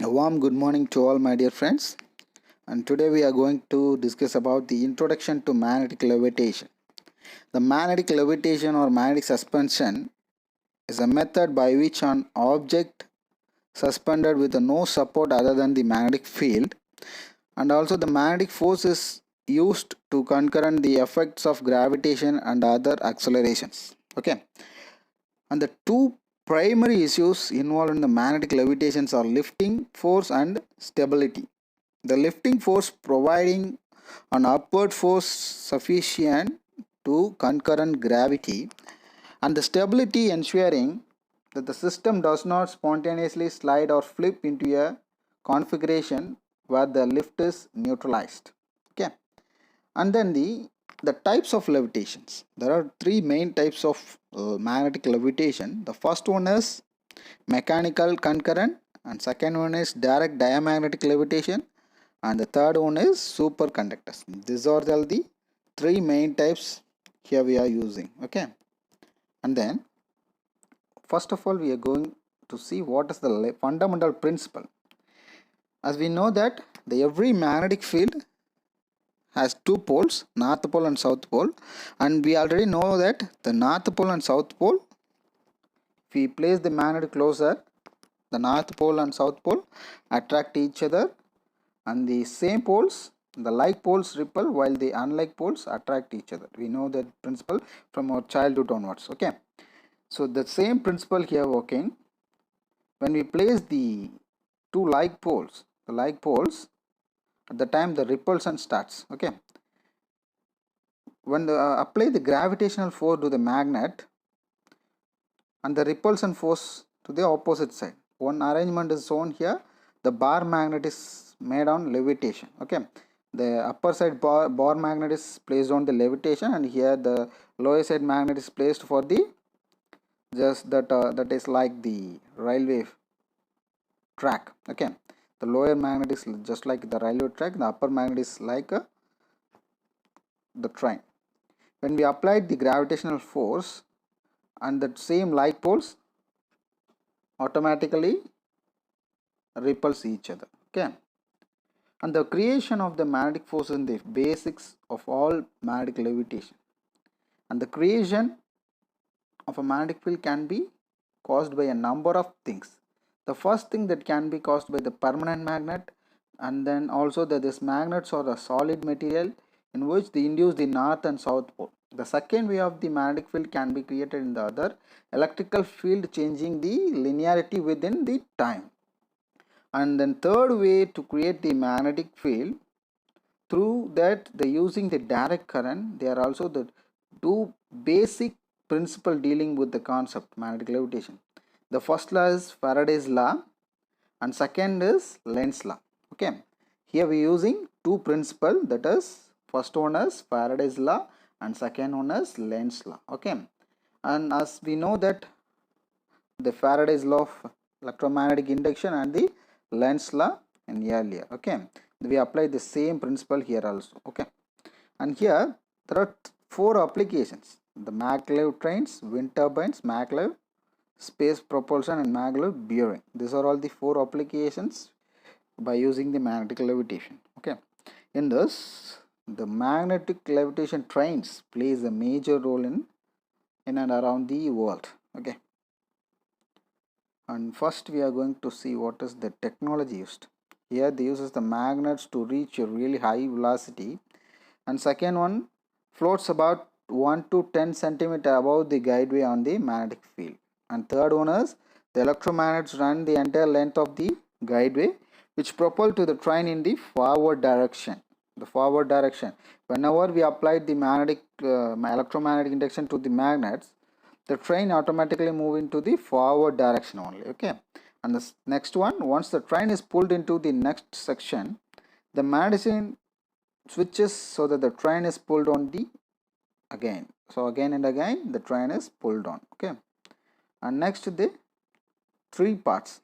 A warm good morning to all my dear friends, and today we are going to discuss about the introduction to magnetic levitation. The magnetic levitation or magnetic suspension is a method by which an object suspended with no support other than the magnetic field, and also the magnetic force is used to concurrent the effects of gravitation and other accelerations. Okay, and the two primary issues involved in the magnetic levitations are lifting force and stability. The lifting force providing an upward force sufficient to concurrent gravity, and the stability ensuring that the system does not spontaneously slide or flip into a configuration where the lift is neutralized. Okay, and then the types of levitations. There are three main types of magnetic levitation. The first one is mechanical concurrent, and second one is direct diamagnetic levitation, and the third one is superconductors. These are all the three main types here we are using. Okay, and then first of all we are going to see what is the fundamental principle. As we know that the every magnetic field has two poles, north pole and south pole, and we already know that the north pole and south pole, if we place the magnet closer, the north pole and south pole attract each other, and the same poles, the like poles repel while the unlike poles attract each other. We know that principle from our childhood onwards. Okay, so the same principle here working. When we place the two like poles, the like poles, at the time the repulsion starts. Okay, when the apply the gravitational force to the magnet and the repulsion force to the opposite side. One arrangement is shown here. The bar magnet is made on levitation. Okay, the upper side bar magnet is placed on the levitation, and here the lower side magnet is placed for the just that is like the railway track. Okay, the lower magnet is just like the railway track, the upper magnet is like the train. When we applied the gravitational force and that same like poles automatically repulse each other. Okay, and the creation of the magnetic force is the basics of all magnetic levitation, and the creation of a magnetic field can be caused by a number of things. The first thing that can be caused by the permanent magnet, and then also that these magnets are a solid material in which they induce the north and south pole. The second way of the magnetic field can be created in the other electrical field changing the linearity within the time. And then third way to create the magnetic field, through that they using the direct current. They are also the two basic principle dealing with the concept magnetic levitation. The first law is Faraday's law and second is Lenz's law. Okay, here we are using two principle, that is first one is Faraday's law and second one is Lenz's law. Okay, and as we know that the Faraday's law of electromagnetic induction and the Lenz's law in earlier. Okay, we apply the same principle here also. Okay, and here there are four applications: the maglev trains, wind turbines, maglev space propulsion, and maglev bearing. These are all the four applications by using the magnetic levitation. Okay, in this the magnetic levitation trains plays a major role in and around the world. Okay, and first we are going to see what is the technology used. Here they uses the magnets to reach a really high velocity, and second one floats about 1 to 10 centimeter above the guideway on the magnetic field, and third one is the electromagnets run the entire length of the guideway, which propel to the train in the forward direction. The forward direction, whenever we applied the magnetic electromagnetic induction to the magnets, the train automatically move into the forward direction only. Okay, and the next one, once the train is pulled into the next section, the magnetism switches so that the train is pulled on the again. So again and again the train is pulled on. Okay, and next the three parts.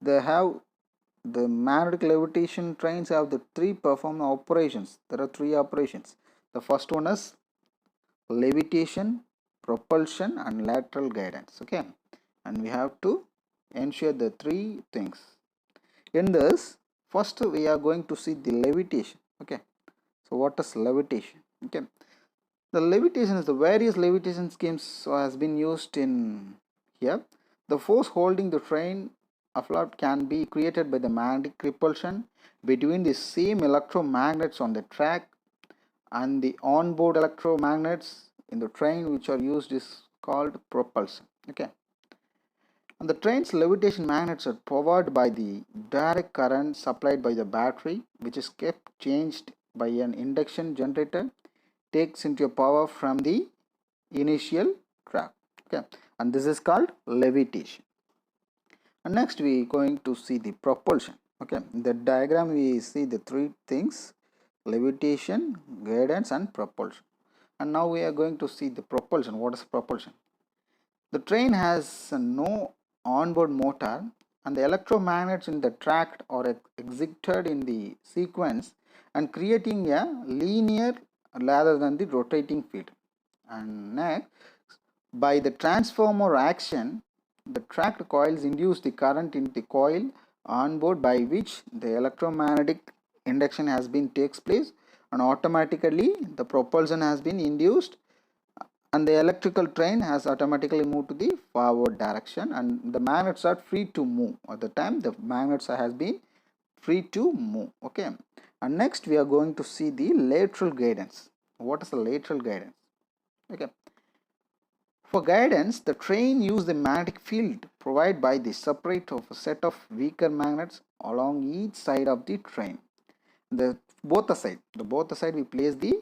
They have the magnetic levitation trains have the three perform operations. There are three operations. The first one is levitation, propulsion, and lateral guidance. Okay, and we have to ensure the three things. In this, first we are going to see the levitation. Okay, so what is levitation? Okay, the levitation is the various levitation schemes has been used in here. The force holding the train afloat can be created by the magnetic repulsion between the same electromagnets on the track and the onboard electromagnets in the train, which are used is called propulsion. Okay, and the train's levitation magnets are powered by the direct current supplied by the battery, which is kept changed by an induction generator takes into power from the initial track. Okay, and this is called levitation. And next we are going to see the propulsion. Okay, in the diagram we see the three things: levitation, guidance, and propulsion. And now we are going to see the propulsion. What is propulsion? The train has no onboard motor, and the electromagnets in the track are excited in the sequence and creating a linear rather than the rotating field. And next, by the transformer action, the tracked coils induce the current in the coil onboard, by which the electromagnetic induction has been takes place, and automatically the propulsion has been induced, and the electrical train has automatically moved to the forward direction, and the magnets are free to move. At the time the magnets has been free to move. Okay, and next we are going to see the lateral guidance. What is the lateral guidance? Okay, for guidance, the train uses the magnetic field provided by the separate of a set of weaker magnets along each side of the train. Both the side we place the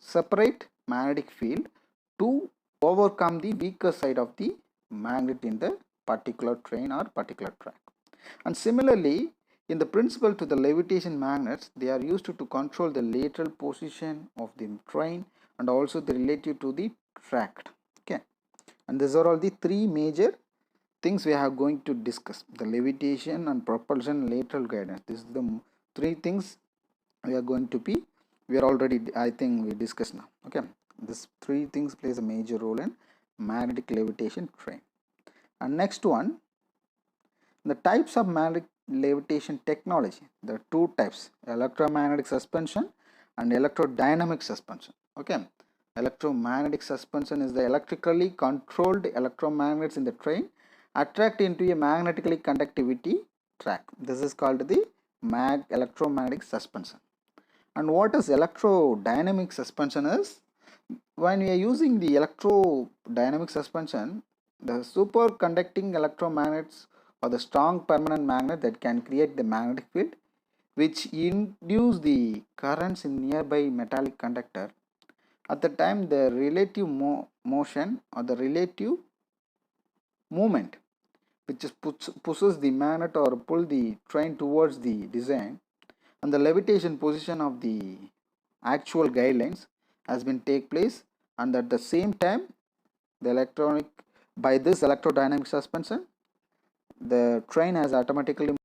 separate magnetic field to overcome the weaker side of the magnet in the particular train or particular track. And similarly, in the principle to the levitation magnets, they are used to control the lateral position of the train and also the relative to the track. Okay, and these are all the three major things we are going to discuss: the levitation and propulsion, lateral guidance. This is the three things we are going to be, we are already, I think we discussed now. Okay, this three things plays a major role in magnetic levitation train. And next one, the types of magnetic levitation technology. There are two types: electromagnetic suspension and electrodynamic suspension. Okay, electromagnetic suspension is the electrically controlled electromagnets in the train attract into a magnetically conductivity track. This is called the electromagnetic suspension. And what is electrodynamic suspension is, when we are using the electrodynamic suspension, the superconducting electromagnets or the strong permanent magnet that can create the magnetic field which induce the currents in nearby metallic conductor. At the time the relative motion or the relative movement which is pushes the magnet or pull the train towards the design, and the levitation position of the actual guidelines has been take place, and at the same time the electronic, by this electrodynamic suspension, the train has automatically